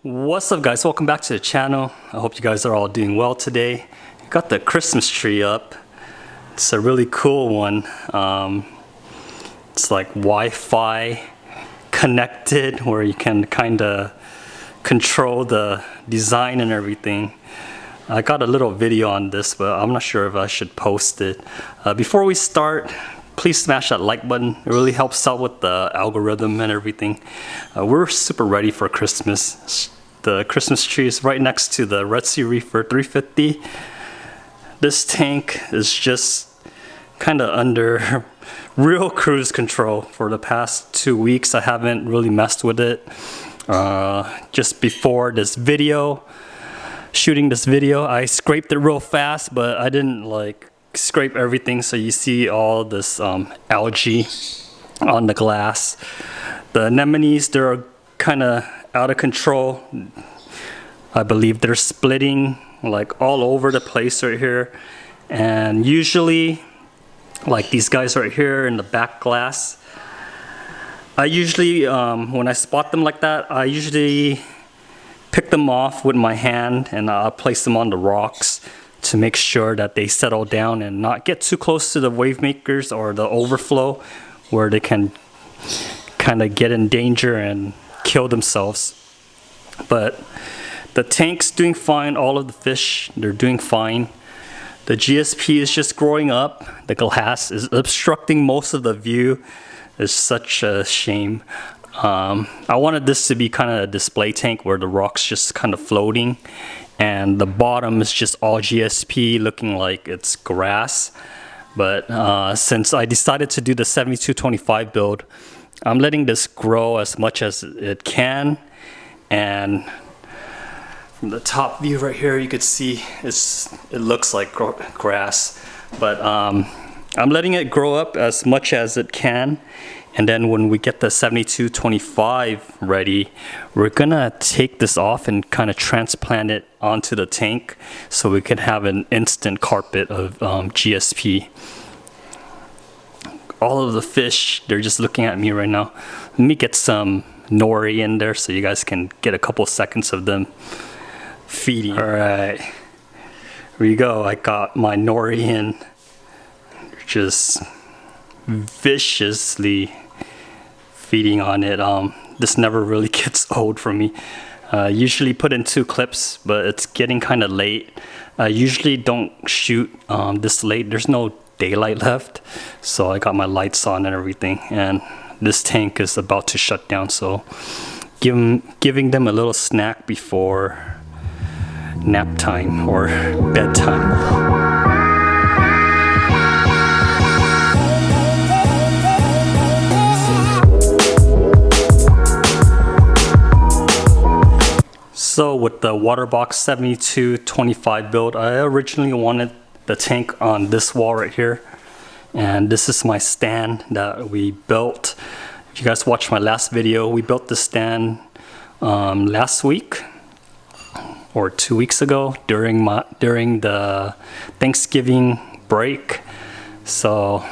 What's up, guys? Welcome back to the channel. I hope you guys are all doing well today. Got the Christmas tree up. It's a really cool one. It's like Wi-Fi connected where you can kind of control the design and everything. I got a little video on this, but I'm not sure if I should post it. Before we start, please smash that like button. It really helps out with the algorithm and everything. We're super ready for Christmas. The Christmas tree is right next to the Red Sea Reefer 350. This tank is just kind of under real cruise control for the past 2 weeks. I haven't really messed with it. Just before this video, shooting this video, I scraped it real fast, but I didn't like scrape everything, so you see all this algae on the glass. The anemones, they're kind of out of control. I believe they're splitting like all over the place right here, and usually like these guys right here in the back glass, I usually when I spot them like that, I usually pick them off with my hand and I'll place them on the rocks to make sure that they settle down and not get too close to the wave makers or the overflow where they can kind of get in danger and kill themselves. But the tank's doing fine. All of the fish, they're doing fine. The GSP is just growing up. The glass is obstructing most of the view. It's such a shame. I wanted this to be kind of a display tank where the rock's just kind of floating and the bottom is just all GSP looking like it's grass. But since I decided to do the 7225 build, I'm letting this grow as much as it can. And from the top view right here, you could see it looks like grass. But I'm letting it grow up as much as it can. And then when we get the 7225 ready, we're gonna take this off and kind of transplant it onto the tank so we can have an instant carpet of GSP. All of the fish, they're just looking at me right now. Let me get some nori in there so you guys can get a couple seconds of them feeding. All right, here we go. I got my nori in. They're just viciously feeding on it. This never really gets old for me. Usually put in 2 clips, but it's getting kind of late. I usually don't shoot this late. There's no daylight left, so I got my lights on and everything, and this tank is about to shut down, so giving them a little snack before nap time or bedtime. So with the Waterbox 7225 build, I originally wanted the tank on this wall right here. And this is my stand that we built. If you guys watched my last video, we built this stand last week or 2 weeks ago during the Thanksgiving break. So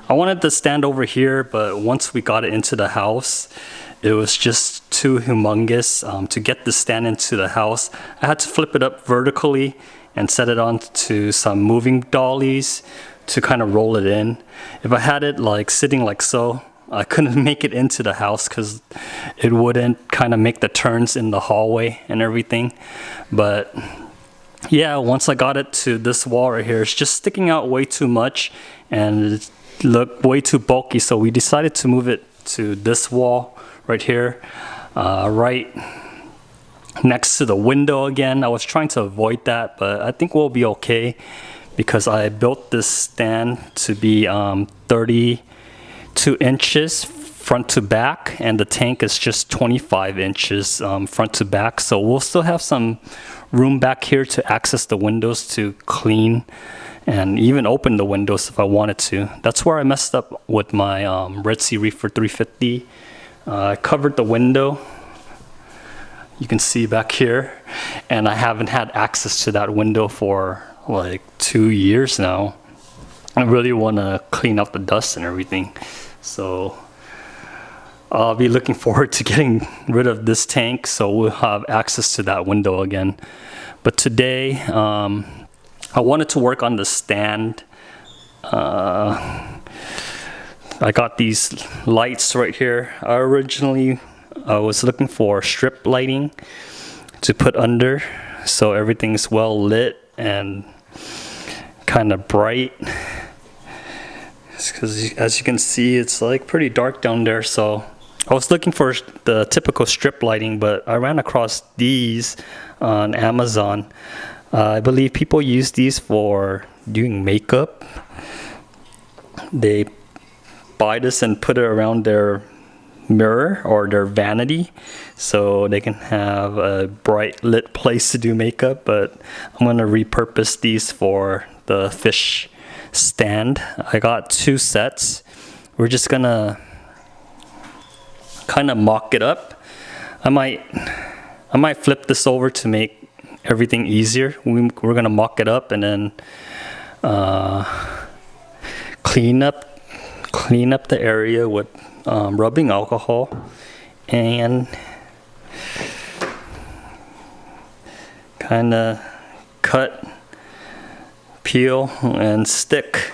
I wanted the stand over here, but once we got it into the house, it was just too humongous to get the stand into the house. I had to flip it up vertically and set it onto some moving dollies to kind of roll it in. If I had it like sitting like so, I couldn't make it into the house because it wouldn't kind of make the turns in the hallway and everything. But yeah, once I got it to this wall right here, it's just sticking out way too much and it looked way too bulky, so we decided to move it to this wall right here, right next to the window again. I was trying to avoid that, but I think we'll be okay because I built this stand to be 32 inches front to back, and the tank is just 25 inches front to back, so we'll still have some room back here to access the windows to clean and even open the windows if I wanted to. That's where I messed up with my Red Sea Reefer 350. I covered the window, you can see back here, and I haven't had access to that window for like 2 years now. I really want to clean up the dust and everything. So I'll be looking forward to getting rid of this tank, so we'll have access to that window again. But today, I wanted to work on the stand. I got these lights right here. Originally, I was looking for strip lighting to put under, so everything's well lit and kind of bright. Because as you can see, it's like pretty dark down there. So I was looking for the typical strip lighting, but I ran across these on Amazon. I believe people use these for doing makeup. They buy this and put it around their mirror or their vanity, so they can have a bright lit place to do makeup. But I'm going to repurpose these for the fish stand. I got 2 sets. We're just gonna kind of mock it up. I might flip this over to make everything easier. We're gonna mock it up and then clean up the area with rubbing alcohol and kind of cut, peel, and stick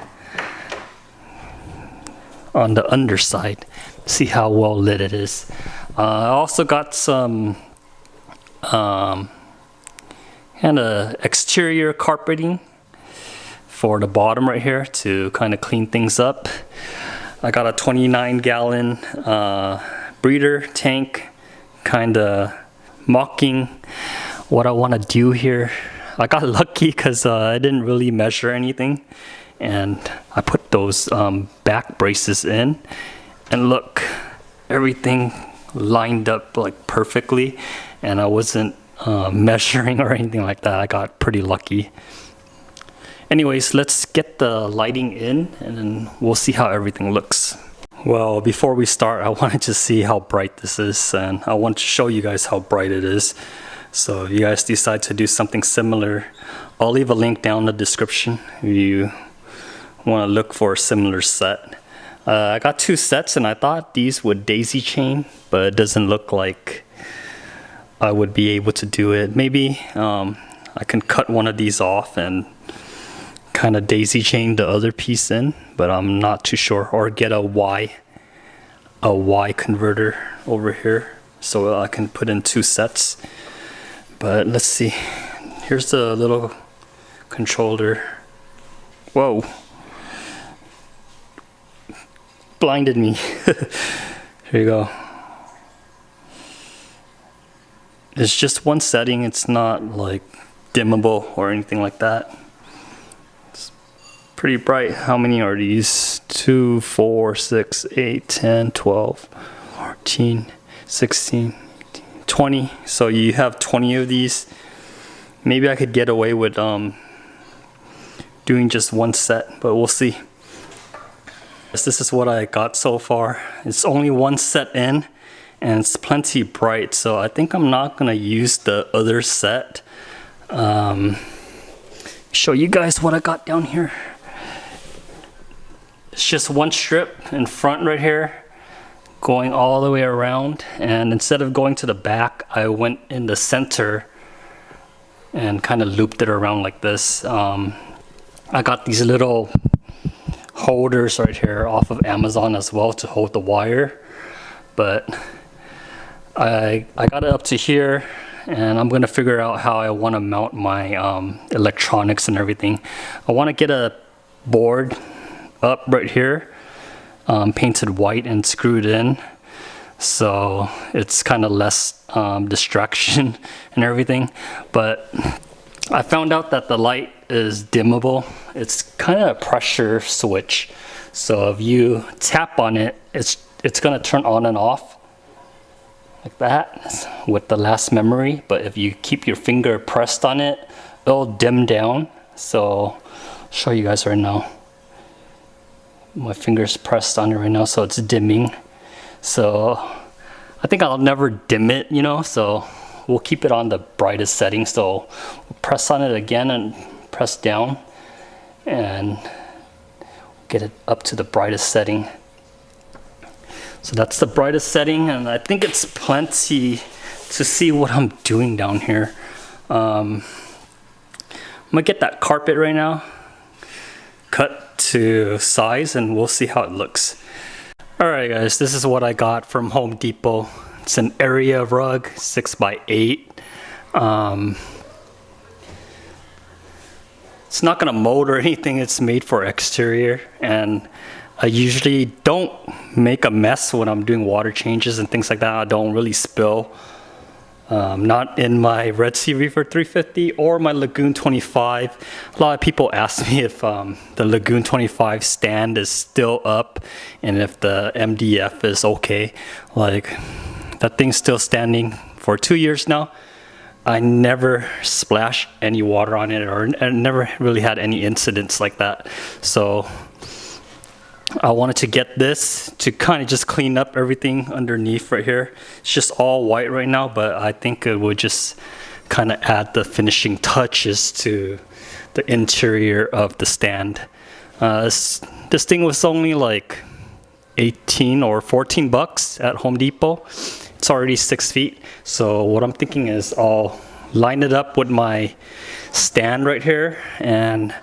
on the underside. See how well lit it is. I also got some kind of exterior carpeting for the bottom right here to kind of clean things up. I got a 29-gallon breeder tank, kind of mocking what I want to do here. I got lucky because I didn't really measure anything, and I put those back braces in, and look, everything lined up like perfectly, and I wasn't measuring or anything like that. I got pretty lucky. Anyways, let's get the lighting in and then we'll see how everything looks. Well, before we start, I wanted to see how bright this is, and I want to show you guys how bright it is. So if you guys decide to do something similar, I'll leave a link down in the description if you want to look for a similar set. I got 2 sets and I thought these would daisy chain, but it doesn't look like I would be able to do it. Maybe I can cut one of these off and kind of daisy chain the other piece in, but I'm not too sure. Or get a Y converter over here so I can put in 2 sets. But let's see. Here's the little controller. Whoa. Blinded me. Here you go. It's just one setting. It's not like dimmable or anything like that. It's pretty bright. How many are these? 2, 4, 6, 8, 10, 12, 14, 16, 20. So you have 20 of these. Maybe I could get away with doing just one set, but we'll see. This is what I got so far. It's only one set in and it's plenty bright, so I think I'm not gonna use the other set. Show you guys what I got down here. It's just one strip in front right here, going all the way around, and instead of going to the back, I went in the center and kind of looped it around like this. I got these little holders right here off of Amazon as well to hold the wire, but I got it up to here, and I'm gonna figure out how I want to mount my electronics and everything. I want to get a board up right here, painted white and screwed in, so it's kind of less distraction and everything. But I found out that the light is dimmable. It's kind of a pressure switch, so if you tap on it, it's gonna turn on and off like that with the last memory, but if you keep your finger pressed on it, it'll dim down. So I'll show you guys right now. My finger's pressed on it right now, so it's dimming. So I think I'll never dim it, you know, so we'll keep it on the brightest setting. So we'll press on it again and press down and get it up to the brightest setting. So that's the brightest setting, and I think it's plenty to see what I'm doing down here. I'm gonna get that carpet right now, cut to size, and we'll see how it looks. Alright guys, this is what I got from Home Depot. It's an area rug, 6x8. It's not gonna mold or anything, it's made for exterior, and I usually don't make a mess when I'm doing water changes and things like that. I don't really spill. Not in my Red Sea Reefer 350 or my Lagoon 25. A lot of people ask me if the Lagoon 25 stand is still up and if the MDF is okay. Like, that thing's still standing for 2 years now. I never splashed any water on it, or I never really had any incidents like that. So I wanted to get this to kind of just clean up everything underneath right here. It's just all white right now, but I think it would just kind of add the finishing touches to the interior of the stand. This thing was only like 18 or 14 bucks at Home Depot. It's already 6 feet. So what I'm thinking is I'll line it up with my stand right here, and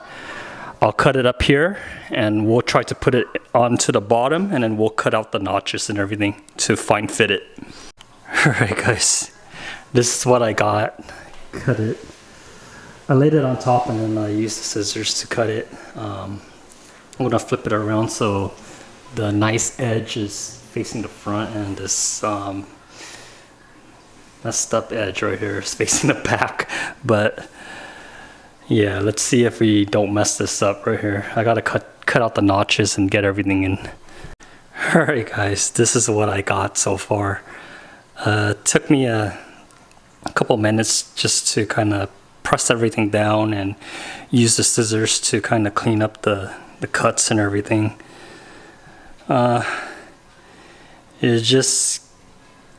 I'll cut it up here, and we'll try to put it onto the bottom, and then we'll cut out the notches and everything to fine fit it. Alright guys, this is what I got. Cut it. I laid it on top and then I used the scissors to cut it. I'm gonna flip it around so the nice edge is facing the front, and this messed up edge right here is facing the back. But yeah, let's see if we don't mess this up right here. I gotta cut out the notches and get everything in. Alright guys, this is what I got so far. It took me a couple minutes just to kind of press everything down and use the scissors to kind of clean up the cuts and everything. It just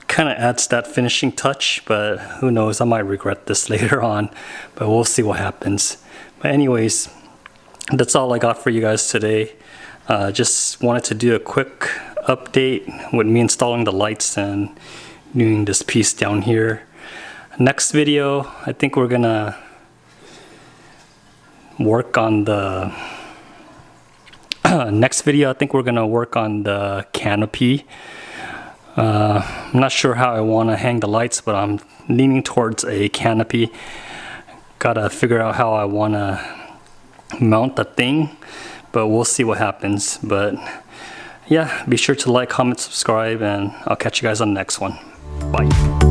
kind of adds that finishing touch, but who knows, I might regret this later on, but we'll see what happens. But anyways, that's all I got for you guys today. Just wanted to do a quick update with me installing the lights and doing this piece down here. Next video, I think we're gonna work on the canopy. I'm not sure how I want to hang the lights, but I'm leaning towards a canopy. Gotta figure out how I want to mount the thing, but we'll see what happens. But yeah, be sure to like, comment, subscribe, and I'll catch you guys on the next one. Bye.